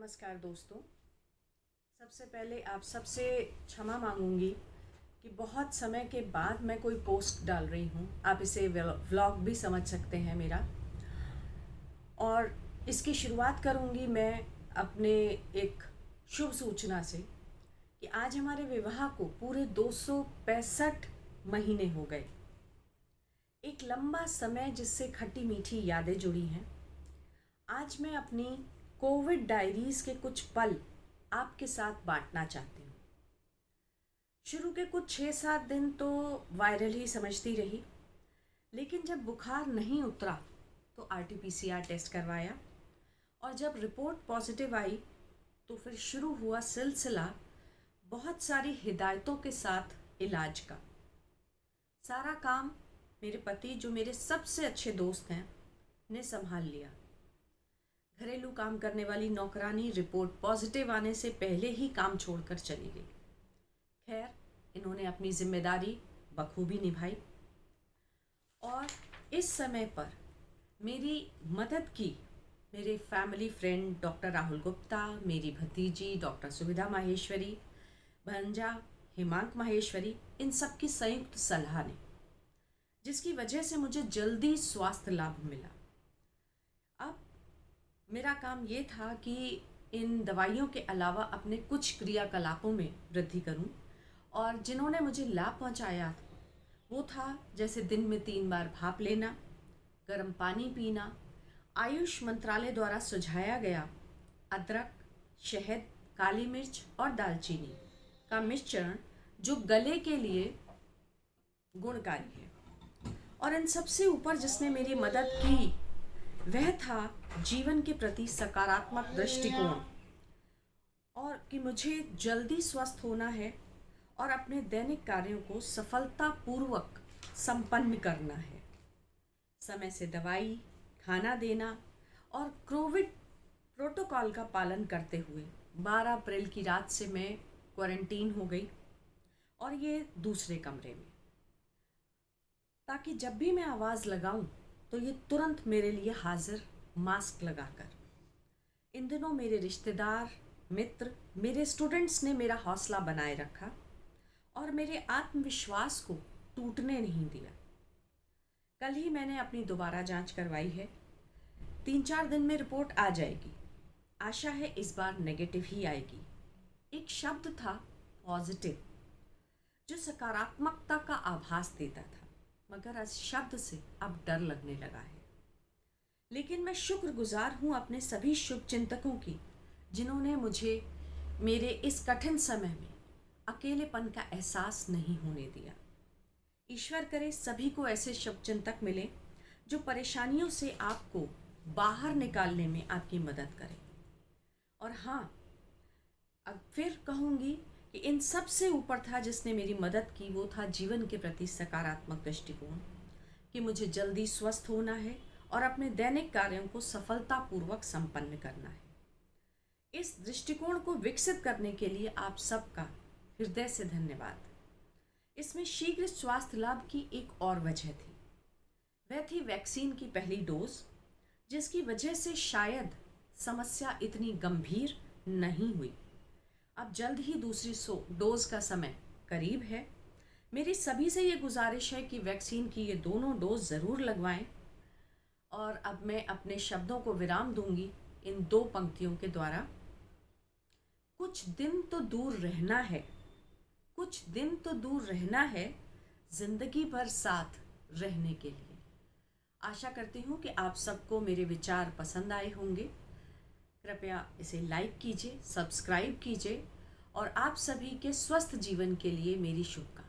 नमस्कार दोस्तों। सबसे पहले आप सबसे क्षमा मांगूंगी कि बहुत समय के बाद मैं कोई पोस्ट डाल रही हूँ। आप इसे व्लॉग भी समझ सकते हैं मेरा। और इसकी शुरुआत करूँगी मैं अपने एक शुभ सूचना से कि आज हमारे विवाह को पूरे 265 महीने हो गए। एक लंबा समय जिससे खट्टी मीठी यादें जुड़ी हैं। आज मैं अपनी कोविड डायरीज के कुछ पल आपके साथ बांटना चाहती हूँ। शुरू के कुछ 6-7 दिन तो वायरल ही समझती रही, लेकिन जब बुखार नहीं उतरा तो आरटीपीसीआर टेस्ट करवाया और जब रिपोर्ट पॉजिटिव आई तो फिर शुरू हुआ सिलसिला बहुत सारी हिदायतों के साथ इलाज का। सारा काम मेरे पति, जो मेरे सबसे अच्छे दोस्त हैं, ने संभाल लिया। घरेलू काम करने वाली नौकरानी रिपोर्ट पॉजिटिव आने से पहले ही काम छोड़कर चली गई। खैर, इन्होंने अपनी जिम्मेदारी बखूबी निभाई और इस समय पर मेरी मदद की मेरे family friend doctor Rahul Gupta, मेरी भतीजी डॉक्टर सुविधा माहेश्वरी, भंजा हिमांक माहेश्वरी, इन सब की संयुक्त सलाह ने, जिसकी वजह से मुझे जल्दी स्वास्थ्य लाभ मिला। अब मेरा काम ये था कि इन दवाइयों के अलावा अपने कुछ क्रियाकलापों में वृद्धि करूं, और जिन्होंने मुझे लाभ पहुंचाया वो था जैसे दिन में 3 बार भाप लेना, गर्म पानी पीना, आयुष मंत्रालय द्वारा सुझाया गया अदरक, शहद, काली मिर्च और दालचीनी का मिश्रण जो गले के लिए गुणकारी है। और इन सबसे ऊपर जिसने मेरी मदद की वह था जीवन के प्रति सकारात्मक दृष्टिकोण, और कि मुझे जल्दी स्वस्थ होना है और अपने दैनिक कार्यों को सफलतापूर्वक संपन्न करना है। समय से दवाई, खाना देना और कोविड प्रोटोकॉल का पालन करते हुए 12 अप्रैल की रात से मैं क्वारंटीन हो गई, और ये दूसरे कमरे में, ताकि जब भी मैं आवाज़ लगाऊं तो ये तुरंत मेरे लिए हाजिर, मास्क लगाकर। इन दिनों मेरे रिश्तेदार, मित्र, मेरे स्टूडेंट्स ने मेरा हौसला बनाए रखा और मेरे आत्मविश्वास को टूटने नहीं दिया। कल ही मैंने अपनी दोबारा जांच करवाई है। 3-4 दिन में रिपोर्ट आ जाएगी। आशा है इस बार नेगेटिव ही आएगी। एक शब्द था पॉजिटिव, जो सकारात्मकता का आभास देता था, मगर इस शब्द से अब डर लगने लगा है। लेकिन मैं शुक्रगुजार हूँ अपने सभी शुभचिंतकों की, जिन्होंने मुझे मेरे इस कठिन समय में अकेलेपन का एहसास नहीं होने दिया। ईश्वर करे सभी को ऐसे शुभचिंतक मिले जो परेशानियों से आपको बाहर निकालने में आपकी मदद करें। और हाँ, अब फिर कहूँगी कि इन सब से ऊपर था जिसने मेरी मदद की, वो था जीवन के प्रति सकारात्मक दृष्टिकोण, कि मुझे जल्दी स्वस्थ होना है और अपने दैनिक कार्यों को सफलतापूर्वक संपन्न करना है। इस दृष्टिकोण को विकसित करने के लिए आप सबका हृदय से धन्यवाद। इसमें शीघ्र स्वास्थ्य लाभ की एक और वजह थी, वह थी वैक्सीन की पहली डोज, जिसकी वजह से शायद समस्या इतनी गंभीर नहीं हुई। अब जल्द ही दूसरी डोज का समय करीब है। मेरी सभी से ये गुजारिश है कि वैक्सीन की ये दोनों डोज ज़रूर लगवाएं। और अब मैं अपने शब्दों को विराम दूंगी इन 2 पंक्तियों के द्वारा। कुछ दिन तो दूर रहना है, कुछ दिन तो दूर रहना है, जिंदगी भर साथ रहने के लिए। आशा करती हूँ कि आप सबको मेरे विचार पसंद आए होंगे। कृपया इसे लाइक कीजिए, सब्सक्राइब कीजिए, और आप सभी के स्वस्थ जीवन के लिए मेरी शुभकामनाएं।